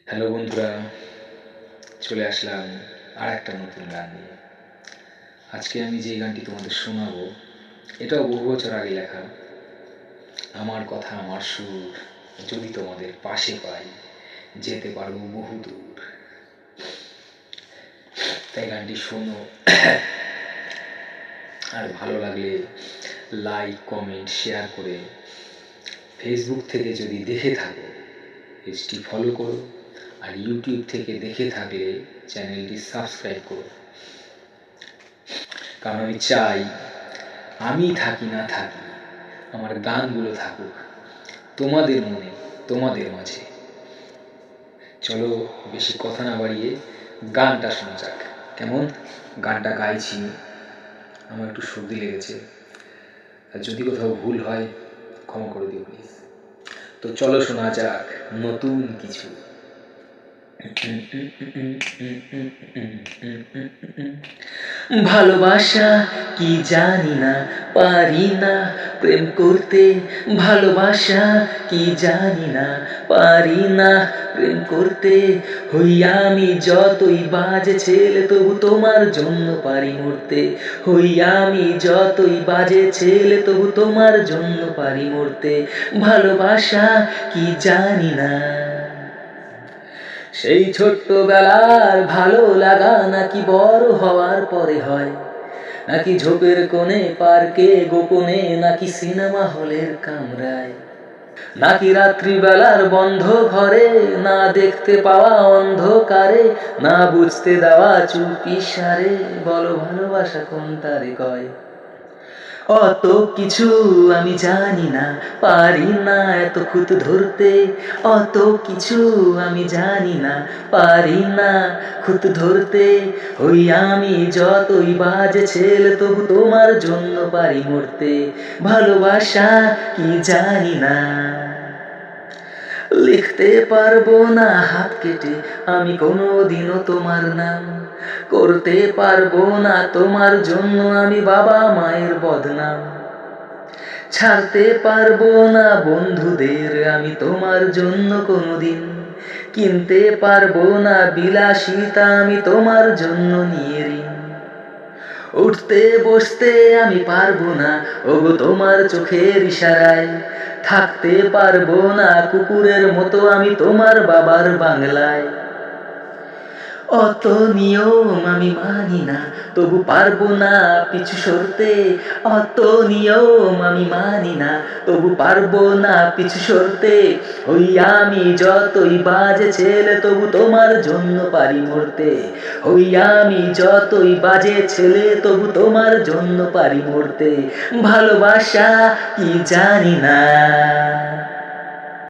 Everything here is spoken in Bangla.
হ্যালো বন্ধুরা, চলে আসলাম আর একটা নতুন গান নিয়ে। আজকে আমি যে গানটি তোমাদের শোনাবো, এটাও বহু বছর আগে লেখা। আমার কথা আমার সুর, যদি তোমাদের পাশে পাই যেতে পারবো বহু দূর। তাই গানটি শোনো, আর ভালো লাগলে লাইক, কমেন্ট, শেয়ার করে ফেসবুক থেকে যদি দেখে থাকো পেজটি ফলো করো, আর ইউটিউব থেকে দেখে থাকলে চ্যানেলটি সাবস্ক্রাইব করো। কারণ আমি চাই আমি থাকি না থাকি, আমার গানগুলো থাকুক তোমাদের মনে, তোমাদের মাঝে। চলো বেশি কথা না বাড়িয়ে গানটা শোনা যাক। কেমন গানটা গাইছি, আমার একটু সর্দি লেগেছে, আর যদি কোথাও ভুল হয় ক্ষমা করে দিও প্লিজ। তো চলো শোনা যাক নতুন কিছু। ভালোবাসা কি জানি না, পারি না প্রেম করতে। ভালোবাসা কি জানি না, পারি না প্রেম করতে। হই আমি যতই বাজে ছেলে, তবু তোমার জন্য পারি মরতে। হই আমি যতই বাজে ছেলে, তবু তোমার জন্য পারি মরতে। ভালোবাসা কি জানি না, সেই ছোট্টবেলার ভালো লাগা নাকি বড় হওয়ার পরে হয়, নাকি ঝোপের কোণে পার্কে গোপনে, নাকি সিনেমা হলের কামরায়, নাকি রাত্রিবেলার বন্ধ ঘরে, না দেখতে পাওয়া অন্ধকারে, না বুঝতে দেওয়া চুপি সারে। বলো ভালোবাসা কোনটারে কয়? অত কিছু আমি জানি না, পারি না এত খুঁত ধরতে। অত কিছু আমি জানি না, পারি না খুঁত ধরতে। হই আমি যতই বাজে ছেলে, তবু তোমার জন্য পারি মরতে। ভালোবাসা কি জানি না, লিখতে পারবো না হাত কেটে আমি কোনোদিনও তোমার নাম। করতে পারবো না তোমার জন্য আমি বাবা মায়ের বদনাম। ছাড়তে পারবো না বন্ধুদের আমি তোমার জন্য কোনোদিন। কিনতে পারবো না বিলাসিতা আমি তোমার জন্য নিয়ে ঋণ। উঠতে বসতে আমি পারবো না ওগো তোমার চোখের ইশারায়। থাকতে পারবো না কুকুরের মতো আমি তোমার বাবার বাংলায়। অত নিয়ম আমি মানি না, তবু পারবো না পিছু সরতে। অত নিয়ম আমি মানি না, তবু পারবো না পিছু সরতে। ওই আমি যতই বাজে ছেলে, তবু তোমার জন্য পারি মরতে। ওই আমি যতই বাজে ছেলে, তবু তোমার জন্য পারি মরতে। ভালোবাসা কি জানি না।